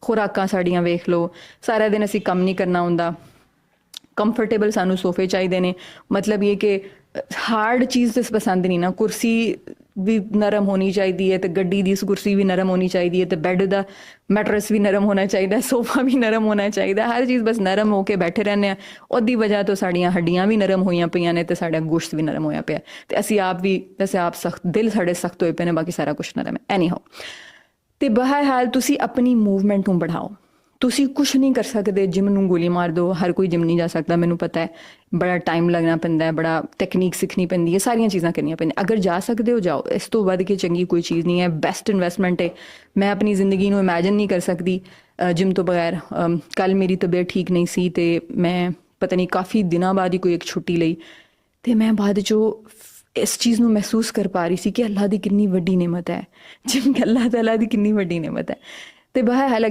ਖੁਰਾਕਾਂ ਸਾਡੀਆਂ ਵੇਖ ਲਓ, ਸਾਰਾ ਦਿਨ ਅਸੀਂ ਕੰਮ ਨਹੀਂ ਕਰਨਾ ਹੁੰਦਾ, ਕੰਫਰਟੇਬਲ ਸਾਨੂੰ ਸੋਫੇ ਚਾਹੀਦੇ ਨੇ। ਮਤਲਬ ਇਹ ਕਿ ਹਾਰਡ ਚੀਜ਼ ਤਾਂ ਪਸੰਦ ਨਹੀਂ ਨਾ, ਕੁਰਸੀ ਵੀ ਨਰਮ ਹੋਣੀ ਚਾਹੀਦੀ ਹੈ, ਤੇ ਗੱਡੀ ਦੀ ਕੁਰਸੀ ਵੀ ਨਰਮ ਹੋਣੀ ਚਾਹੀਦੀ ਹੈ, ਤੇ ਬੈੱਡ ਦਾ ਮੈਟਰਸ ਵੀ ਨਰਮ ਹੋਣਾ ਚਾਹੀਦਾ, ਸੋਫਾ ਵੀ ਨਰਮ ਹੋਣਾ ਚਾਹੀਦਾ, ਹਰ ਚੀਜ਼ ਬਸ ਨਰਮ ਹੋ ਕੇ ਬੈਠੇ ਰਹਿੰਦੇ ਹਾਂ। ਉਹਦੀ ਵਜ੍ਹਾ ਤੋਂ ਸਾਡੀਆਂ ਹੱਡੀਆਂ ਵੀ ਨਰਮ ਹੋਈਆਂ ਪਈਆਂ ਨੇ, ਤੇ ਸਾਡਾ ਗੋਸ਼ਤ ਵੀ ਨਰਮ ਹੋਇਆ ਪਿਆ, ਤੇ ਅਸੀਂ ਆਪ ਵੀ ਵੈਸੇ ਆਪ ਸਖਤ, ਦਿਲ ਸਾਡੇ ਸਖਤ ਹੋਏ ਪਏ ਨੇ, ਬਾਕੀ ਸਾਰਾ ਕੁਛ ਨਰਮ ਹੈ। ਐਨੀ ਹਾਓ, ਤੇ ਬਹਰਹਾਲ ਤੁਸੀਂ ਆਪਣੀ ਮੂਵਮੈਂਟ ਨੂੰ बढ़ाओ। ਤੁਸੀਂ ਕੁਛ ਨਹੀਂ ਕਰ ਸਕਦੇ, ਜਿਮ ਨੂੰ ਗੋਲੀ ਮਾਰ ਦਿਓ, ਹਰ ਕੋਈ ਜਿਮ ਨਹੀਂ ਜਾ ਸਕਦਾ, ਮੈਨੂੰ ਪਤਾ ਹੈ, ਬੜਾ ਟਾਈਮ ਲੱਗਣਾ ਪੈਂਦਾ ਹੈ, ਬੜਾ ਟੈਕਨੀਕ ਸਿੱਖਣੀ ਪੈਂਦੀ ਹੈ, ਸਾਰੀਆਂ ਚੀਜ਼ਾਂ ਕਰਨੀਆਂ ਪੈਂਦੀਆਂ। ਅਗਰ ਜਾ ਸਕਦੇ ਹੋ ਜਾਓ, ਇਸ ਤੋਂ ਵੱਧ ਕੇ ਚੰਗੀ ਕੋਈ ਚੀਜ਼ ਨਹੀਂ ਹੈ, ਬੈਸਟ ਇਨਵੈਸਟਮੈਂਟ ਹੈ। ਮੈਂ ਆਪਣੀ ਜ਼ਿੰਦਗੀ ਨੂੰ ਇਮੈਜਿਨ ਨਹੀਂ ਕਰ ਸਕਦੀ ਜਿਮ ਤੋਂ ਬਗੈਰ। ਕੱਲ੍ਹ ਮੇਰੀ ਤਬੀਅਤ ਠੀਕ ਨਹੀਂ ਸੀ, ਤੇ ਮੈਂ ਪਤਾ ਨਹੀਂ ਕਾਫੀ ਦਿਨਾਂ ਬਾਅਦ ਹੀ ਕੋਈ ਇੱਕ ਛੁੱਟੀ ਲਈ, ਤੇ ਮੈਂ ਬਾਅਦ 'ਚੋਂ ਇਸ ਚੀਜ਼ ਨੂੰ ਮਹਿਸੂਸ ਕਰ ਪਾ ਰਹੀ ਸੀ ਕਿ ਅੱਲਾ ਦੀ ਕਿੰਨੀ ਵੱਡੀ ਨਿਮਤ ਹੈ, ਜਿਮ ਅੱਲਾ ਤਾਲਾ ਦੀ ਕਿੰਨੀ ਵੱਡੀ ਨਿਮਤ ਹੈ। ਤੇ ਬਹਰਹਾਲ